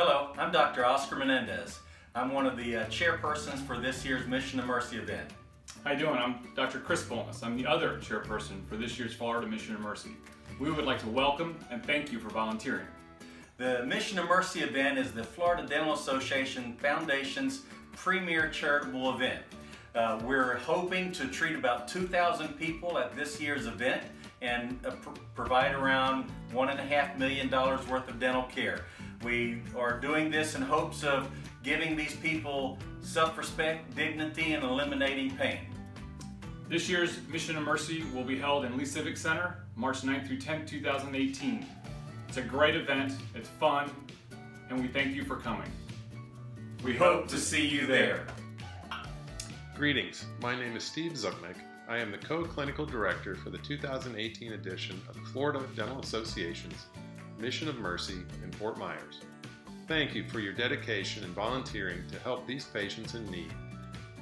Hello, I'm Dr. Oscar Menendez. I'm one of the chairpersons for this year's Mission of Mercy event. How you doing? I'm Dr. Chris Bolness. I'm the other chairperson for this year's Florida Mission of Mercy. We would like to welcome and thank you for volunteering. The Mission of Mercy event is the Florida Dental Association Foundation's premier charitable event. We're hoping to treat about 2,000 people at this year's event and provide around $1.5 million worth of dental care. We are doing this in hopes of giving these people self-respect, dignity, and eliminating pain. This year's Mission of Mercy will be held in Lee Civic Center, March 9th through 10th, 2018. It's a great event, it's fun, and we thank you for coming. We hope to see you there. Greetings, my name is Steve Zuknik. I am the Co-Clinical Director for the 2018 edition of the Florida Dental Association's Mission of Mercy in Fort Myers. Thank you for your dedication and volunteering to help these patients in need,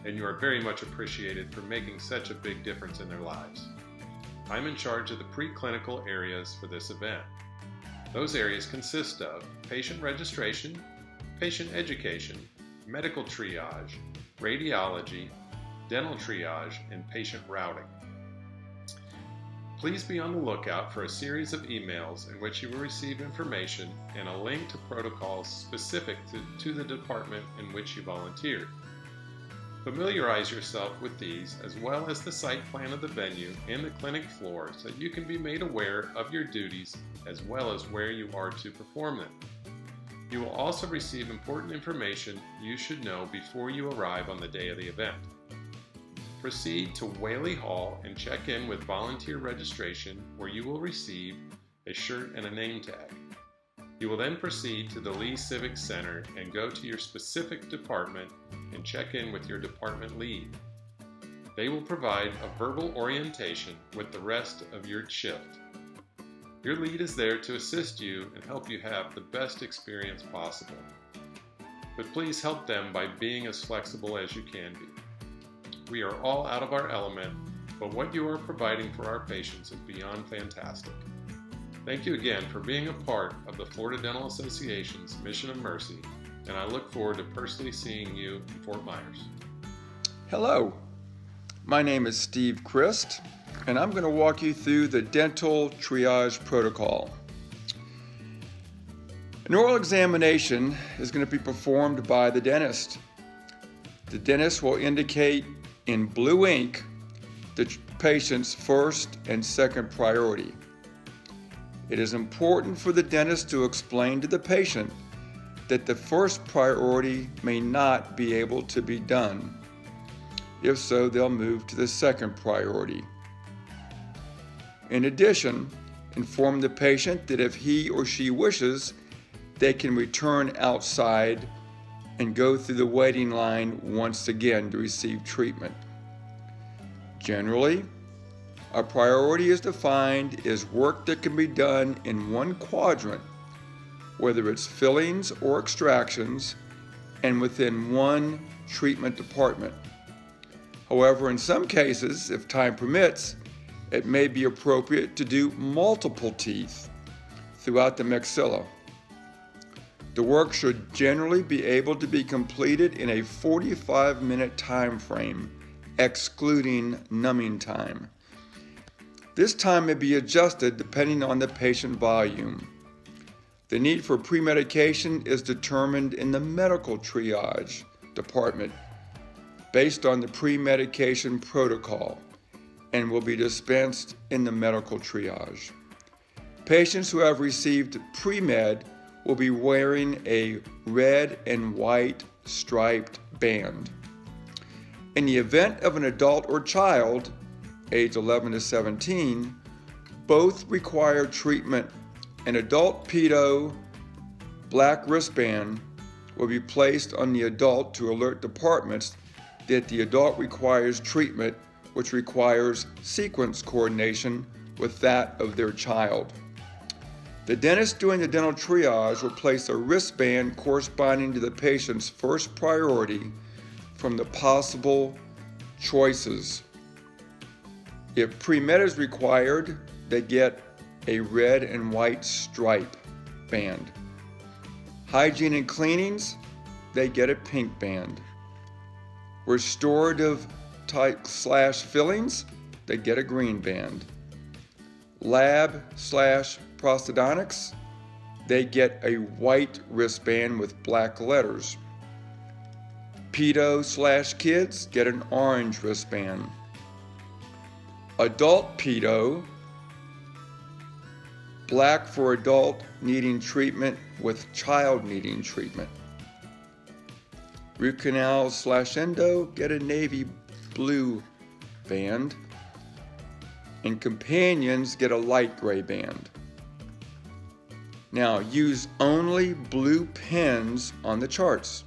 and you are very much appreciated for making such a big difference in their lives. I'm in charge of the preclinical areas for this event. Those areas consist of patient registration, patient education, medical triage, radiology, dental triage, and patient routing. Please be on the lookout for a series of emails in which you will receive information and a link to protocols specific to the department in which you volunteered. Familiarize yourself with these as well as the site plan of the venue and the clinic floor so that you can be made aware of your duties as well as where you are to perform them. You will also receive important information you should know before you arrive on the day of the event. Proceed to Whaley Hall and check in with volunteer registration, where you will receive a shirt and a name tag. You will then proceed to the Lee Civic Center and go to your specific department and check in with your department lead. They will provide a verbal orientation with the rest of your shift. Your lead is there to assist you and help you have the best experience possible. But please help them by being as flexible as you can be. We are all out of our element, but what you are providing for our patients is beyond fantastic. Thank you again for being a part of the Florida Dental Association's Mission of Mercy, and I look forward to personally seeing you in Fort Myers. Hello, my name is Steve Christ, and I'm going to walk you through the dental triage protocol. An oral examination is going to be performed by the dentist. The dentist will indicate in blue ink the patient's first and second priority. It is important for the dentist to explain to the patient that the first priority may not be able to be done. If so, they'll move to the second priority. In addition, inform the patient that if he or she wishes, they can return outside and go through the waiting line once again to receive treatment. Generally, a priority is defined as work that can be done in one quadrant, whether it's fillings or extractions, and within one treatment department. However, in some cases, if time permits, it may be appropriate to do multiple teeth throughout the maxilla. The work should generally be able to be completed in a 45-minute time frame, excluding numbing time. This time may be adjusted depending on the patient volume. The need for pre-medication is determined in the medical triage department based on the pre-medication protocol and will be dispensed in the medical triage. Patients who have received pre-med will be wearing a red and white striped band. In the event of an adult or child, age 11 to 17, both require treatment. An adult pedo black wristband will be placed on the adult to alert departments that the adult requires treatment, which requires sequence coordination with that of their child. The dentist doing the dental triage will place a wristband corresponding to the patient's first priority from the possible choices. If pre-med is required, they get a red and white stripe band. Hygiene and cleanings, they get a pink band. Restorative type / fillings, they get a green band. Lab / prosthodontics, they get a white wristband with black letters. Pedo / kids get an orange wristband. Adult pedo, black for adult needing treatment with child needing treatment. Root canal / endo get a navy blue band, and companions get a light gray band. Now use only blue pens on the charts.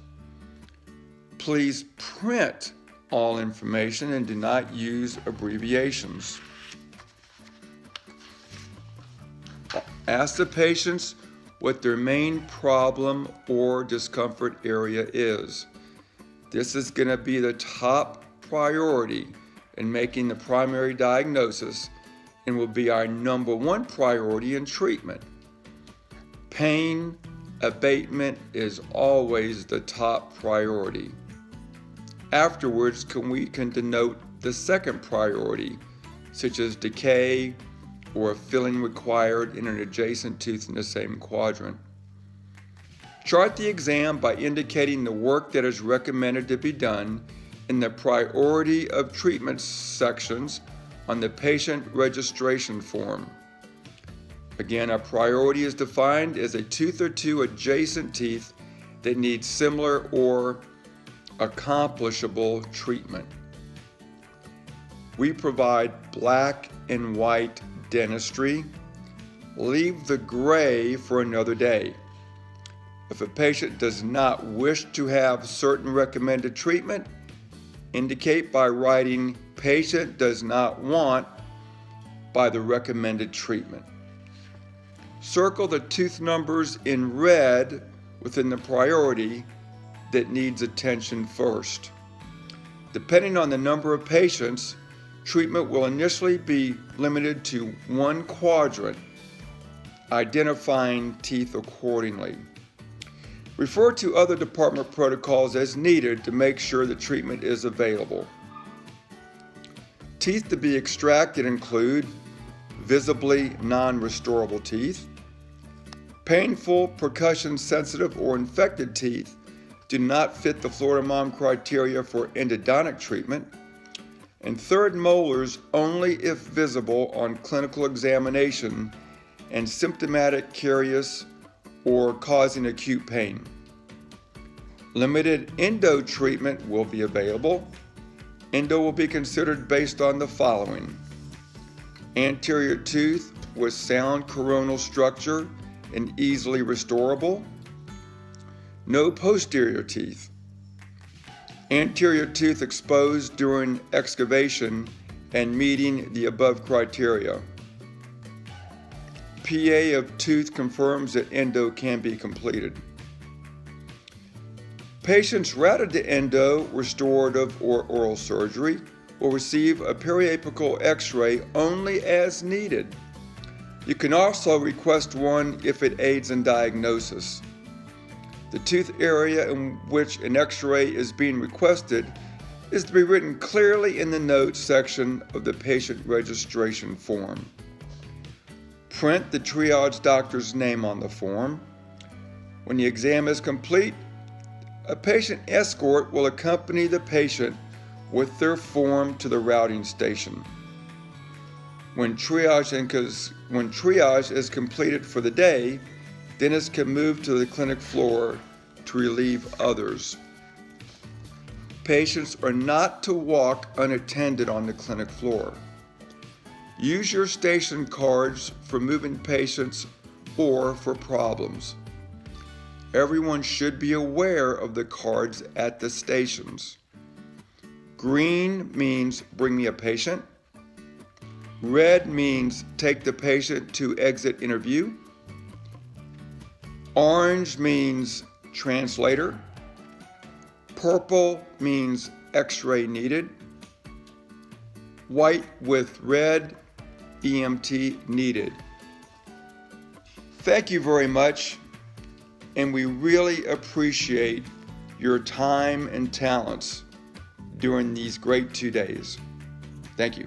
Please print all information and do not use abbreviations. Ask the patients what their main problem or discomfort area is. This is going to be the top priority in making the primary diagnosis and will be our number one priority in treatment. Pain abatement is always the top priority. Afterwards, we can denote the second priority, such as decay or filling required in an adjacent tooth in the same quadrant. Chart the exam by indicating the work that is recommended to be done in the priority of treatment sections on the patient registration form. Again, a priority is defined as a tooth or two adjacent teeth that need similar or accomplishable treatment. We provide black and white dentistry. Leave the gray for another day. If a patient does not wish to have certain recommended treatment, indicate by writing patient does not want by the recommended treatment. Circle the tooth numbers in red within the priority that needs attention first. Depending on the number of patients, treatment will initially be limited to one quadrant, identifying teeth accordingly. Refer to other department protocols as needed to make sure the treatment is available. Teeth to be extracted include visibly non-restorable teeth, painful, percussion-sensitive, or infected teeth do not fit the Florida Mom criteria for endodontic treatment, and third molars only if visible on clinical examination and symptomatic, carious, or causing acute pain. Limited endo treatment will be available. Endo will be considered based on the following: anterior tooth with sound coronal structure and easily restorable, no posterior teeth, anterior tooth exposed during excavation and meeting the above criteria. PA of tooth confirms that endo can be completed. Patients routed to endo, restorative, or oral surgery will receive a periapical x-ray only as needed. You can also request one if it aids in diagnosis. The tooth area in which an x-ray is being requested is to be written clearly in the notes section of the patient registration form. Print the triage doctor's name on the form. When the exam is complete, a patient escort will accompany the patient with their form to the routing station. When triage is completed for the day, dentists can move to the clinic floor to relieve others. Patients are not to walk unattended on the clinic floor. Use your station cards for moving patients or for problems. Everyone should be aware of the cards at the stations. Green means bring me a patient. Red means take the patient to exit interview. Orange means translator. Purple means x-ray needed. White with red, EMT needed. Thank you very much. and we really appreciate your time and talents during these great 2 days. Thank you.